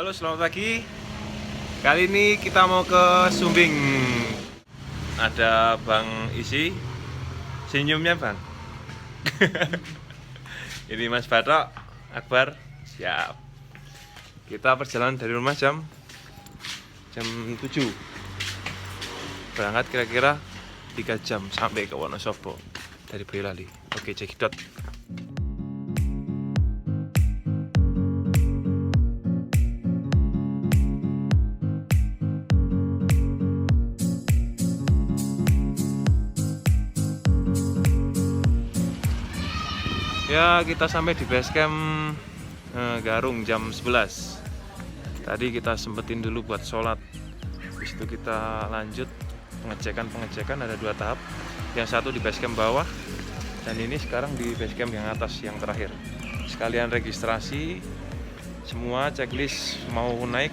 Halo, selamat pagi. Kali ini kita mau ke Sumbing. Ada Bang Isi. Senyumnya, Bang. Ini Mas Batok, Akbar. Siap. Kita perjalanan dari rumah jam 7. Berangkat kira-kira 3 jam sampai ke Wonosobo dari Boyolali. Oke, cekidot. Ya, kita sampai di base camp Garung jam 11. Tadi kita sempetin dulu buat sholat. Habis itu kita lanjut pengecekan ada 2 tahap. Yang satu di base camp bawah, dan ini sekarang di base camp yang atas, yang terakhir. Sekalian registrasi, semua checklist mau naik.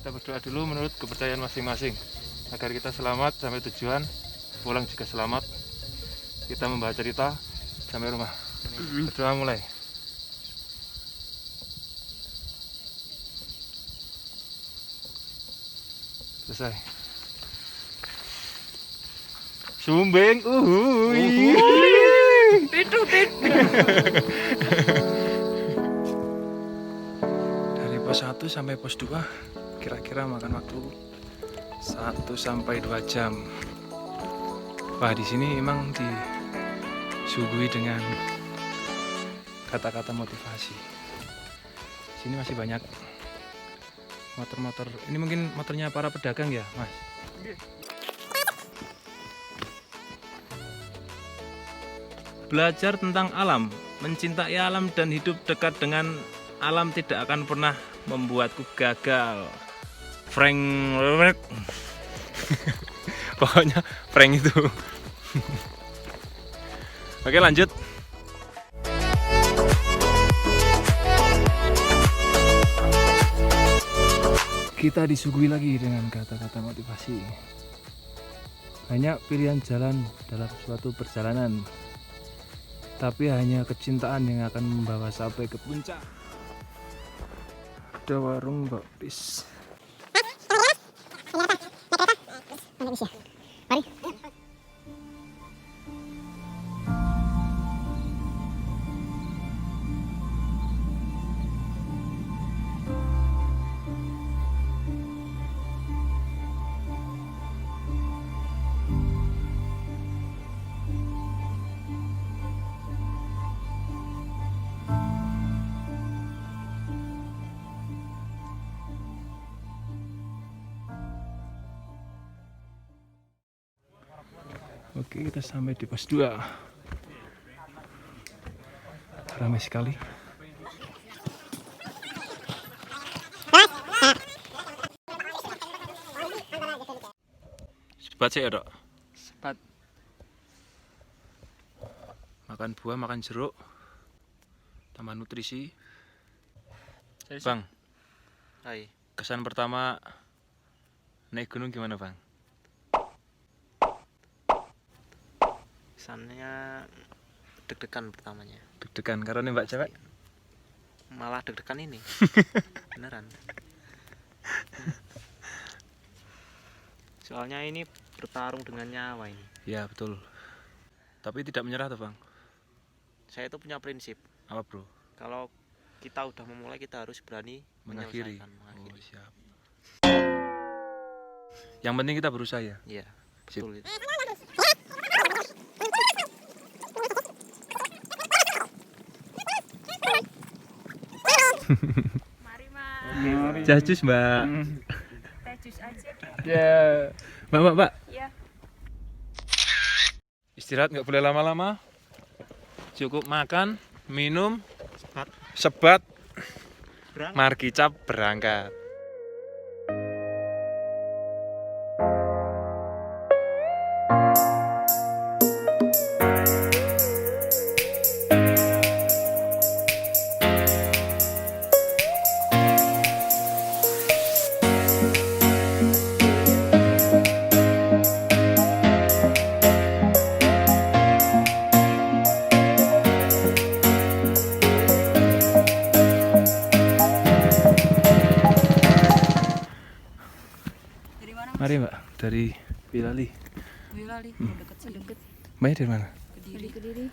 Kita berdoa dulu menurut kepercayaan masing-masing agar kita selamat sampai tujuan, pulang juga selamat. Kita membaca cerita sampai rumah. Berdoa mulai. Selesai. Sumbing, Dari pos 1 sampai pos 2 kira-kira makan waktu 1 sampai 2 jam. Wah, di sini emang disuguhi dengan kata-kata motivasi. Sini masih banyak motor-motor. Ini mungkin motornya para pedagang ya, Mas? Belajar tentang alam, mencintai alam dan hidup dekat dengan alam tidak akan pernah membuatku gagal. Frank, pokoknya Frank itu. Oke, lanjut. Kita disuguhi lagi dengan kata-kata motivasi. Banyak pilihan jalan dalam suatu perjalanan, tapi hanya kecintaan yang akan membawa sampai ke puncak. Ada warung bakpis. Oke, kita sampai di pos 2. Ramai sekali. Sebat sih ya, Dok? Sepat. Makan buah, makan jeruk, tambah nutrisi. Bang, Hai. kesan pertama naik gunung gimana, Bang? Kesannya deg-degan pertamanya. Deg-degan karena nembak cewek? Malah deg-degan ini. Beneran. Soalnya ini bertarung dengan nyawa ini. Ya, betul. Tapi tidak menyerah tuh, Bang. Saya itu punya prinsip. Apa, Bro? Kalau kita udah memulai, kita harus berani Mengakhiri. menyelesaikan. Oh, siap. Yang penting kita berusaha ya. Iya, Sip. betul itu. Mari mas, Jus, Mbak. teh jus aja. Ya, Mbak. Iya. Istirahat nggak boleh lama-lama. Cukup makan, minum, sebat. Margi cap berangkat. Dari mana? Mari Mbak, dari Pilali. Boyolali. Oh, deket sih. Deket. Mbaknya dari mana? Kediri. Kediri.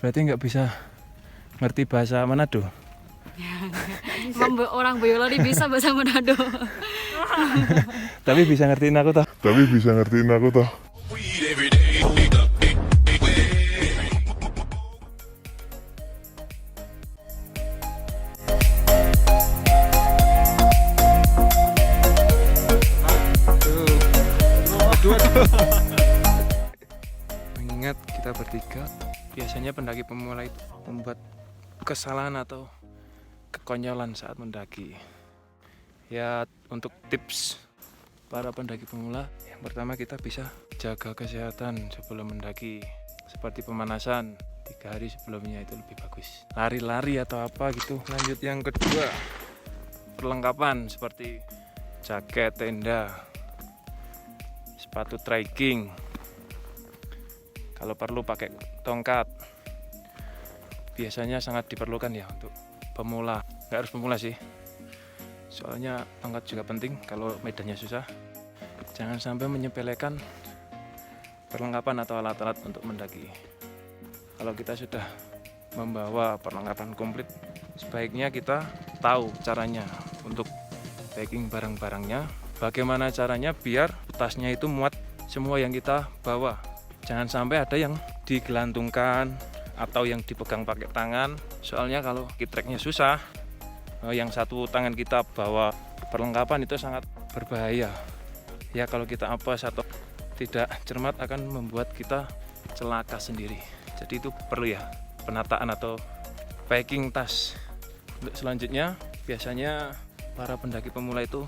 Berarti nggak bisa ngerti bahasa Manado. Orang Boyolali bisa bahasa Manado. Tapi bisa ngertiin aku toh. Mengingat kita bertiga, biasanya pendaki pemula itu membuat kesalahan atau kekonyolan saat mendaki. Ya, untuk tips para pendaki pemula, yang pertama kita bisa jaga kesehatan sebelum mendaki. Seperti pemanasan 3 hari sebelumnya itu lebih bagus. Lari-lari atau apa gitu. Lanjut yang kedua, perlengkapan seperti jaket, tenda, sepatu trekking, kalau perlu pakai tongkat. Biasanya sangat diperlukan ya untuk pemula. Nggak harus pemula sih, soalnya tongkat juga penting kalau medannya susah. Jangan sampai menyepelekan perlengkapan atau alat-alat untuk mendaki. Kalau kita sudah membawa perlengkapan komplit, sebaiknya kita tahu caranya untuk packing barang-barangnya. Bagaimana caranya biar tasnya itu muat semua yang kita bawa. Jangan sampai ada yang digelantungkan atau yang dipegang pakai tangan. Soalnya kalau kitreknya susah, yang satu tangan kita bawa perlengkapan itu sangat berbahaya. Ya kalau kita apes atau tidak cermat akan membuat kita celaka sendiri. Jadi itu perlu ya penataan atau packing tas. Untuk selanjutnya, biasanya para pendaki pemula itu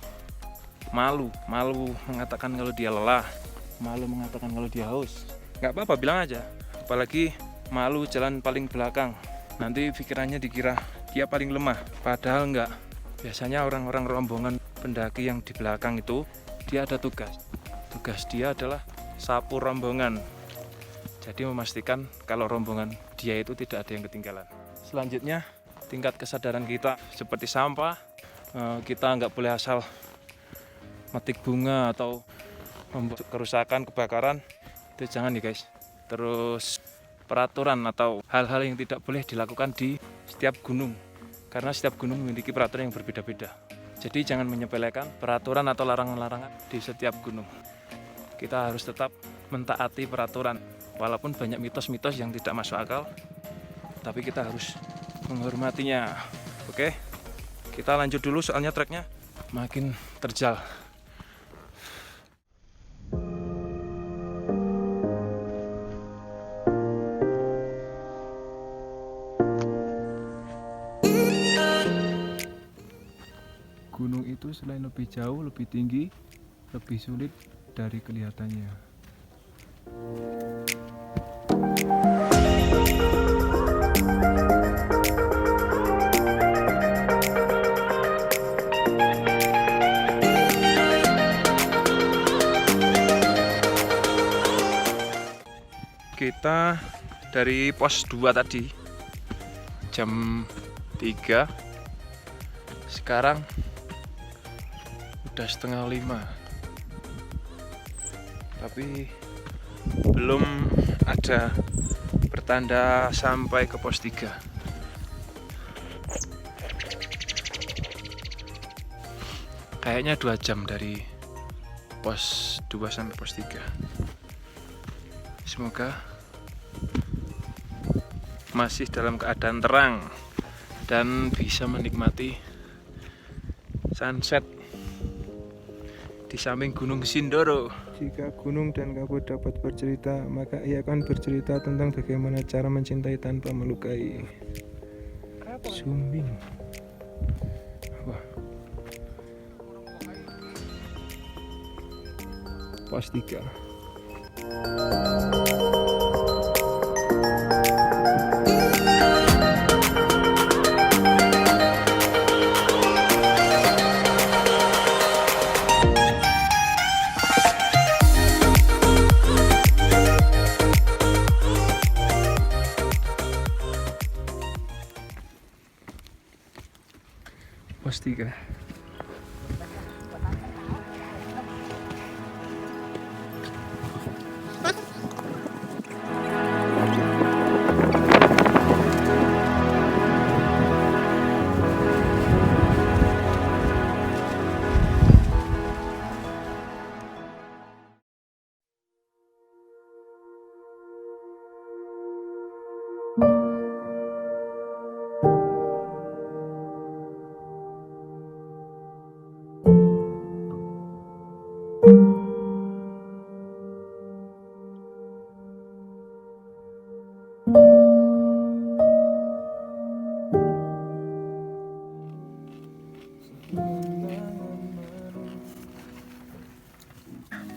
malu mengatakan kalau dia lelah, malu mengatakan kalau dia haus. Nggak apa-apa, bilang aja. Apalagi malu jalan paling belakang, nanti pikirannya dikira dia paling lemah, padahal enggak. Biasanya orang-orang rombongan pendaki yang di belakang itu dia ada tugas dia adalah sapu rombongan, jadi memastikan kalau rombongan dia itu tidak ada yang ketinggalan. Selanjutnya, tingkat kesadaran kita seperti sampah, kita nggak boleh asal metik bunga atau membuat kerusakan, kebakaran, itu jangan nih guys. Terus peraturan atau hal-hal yang tidak boleh dilakukan di setiap gunung, karena setiap gunung memiliki peraturan yang berbeda-beda. Jadi jangan menyepelekan peraturan atau larangan-larangan di setiap gunung. Kita harus tetap mentaati peraturan, walaupun banyak mitos-mitos yang tidak masuk akal, tapi kita harus menghormatinya. Oke, kita lanjut dulu soalnya treknya makin terjal. Gunung itu selain lebih jauh, lebih tinggi, lebih sulit dari kelihatannya. Kita dari pos 2 tadi jam 3, sekarang udah 4:30, tapi belum ada pertanda sampai ke pos 3. Kayaknya 2 jam dari pos 2 sampai pos 3. Semoga masih dalam keadaan terang dan bisa menikmati sunset di samping Gunung Sindoro. Jika gunung dan kabut dapat bercerita, maka ia akan bercerita tentang bagaimana cara mencintai tanpa melukai. Sumbing. Wah. Pos 3. Pos 3.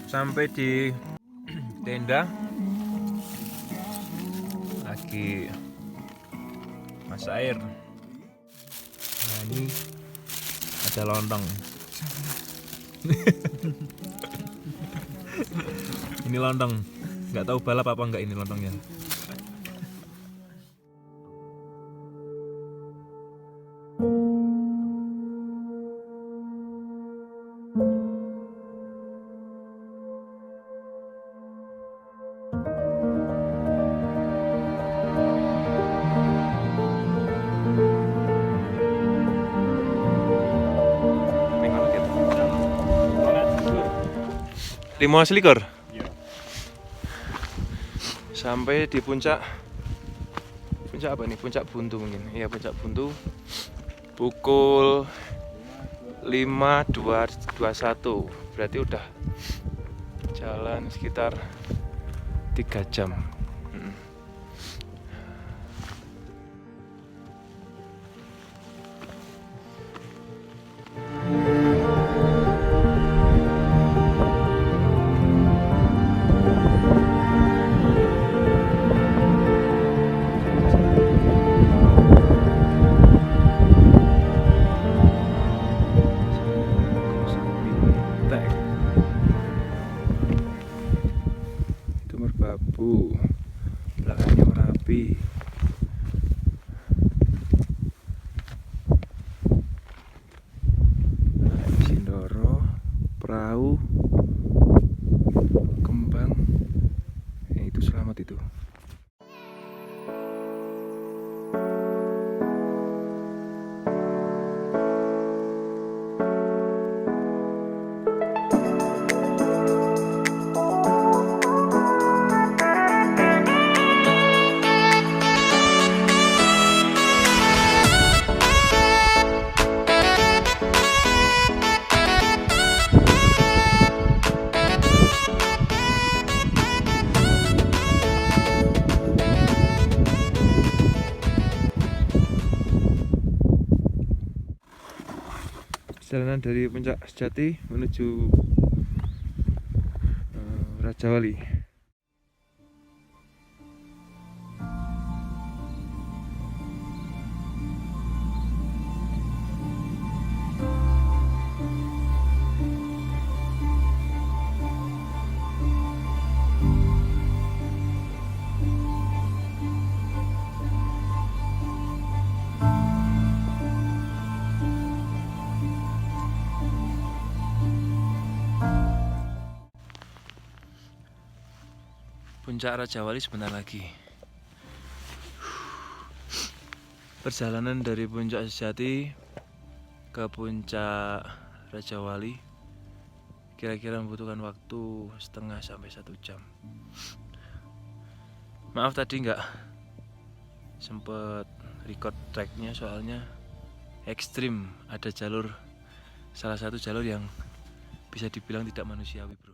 Sampai di tenda, lagi masak air. Nah, ini ada lontong. Ini lontong, nggak tahu balap apa enggak ini lontongnya. Lima selikur. Sampai di puncak apa nih? Puncak Buntu mungkin. Iya, puncak Buntu. Pukul 5.21. Berarti udah jalan sekitar 3 jam. Itu merbabu, belakangnya Merapi. Sindoro, perahu, kembang, itu selamat itu. Perjalanan dari Puncak Sejati menuju Rajawali. Puncak Rajawali sebentar lagi. Perjalanan dari Puncak Sejati ke Puncak Rajawali kira-kira membutuhkan waktu setengah sampai 1 jam. Maaf tadi nggak sempet record tracknya soalnya ekstrim. Ada jalur, salah satu jalur yang bisa dibilang tidak manusiawi, bro.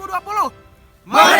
2020. Mari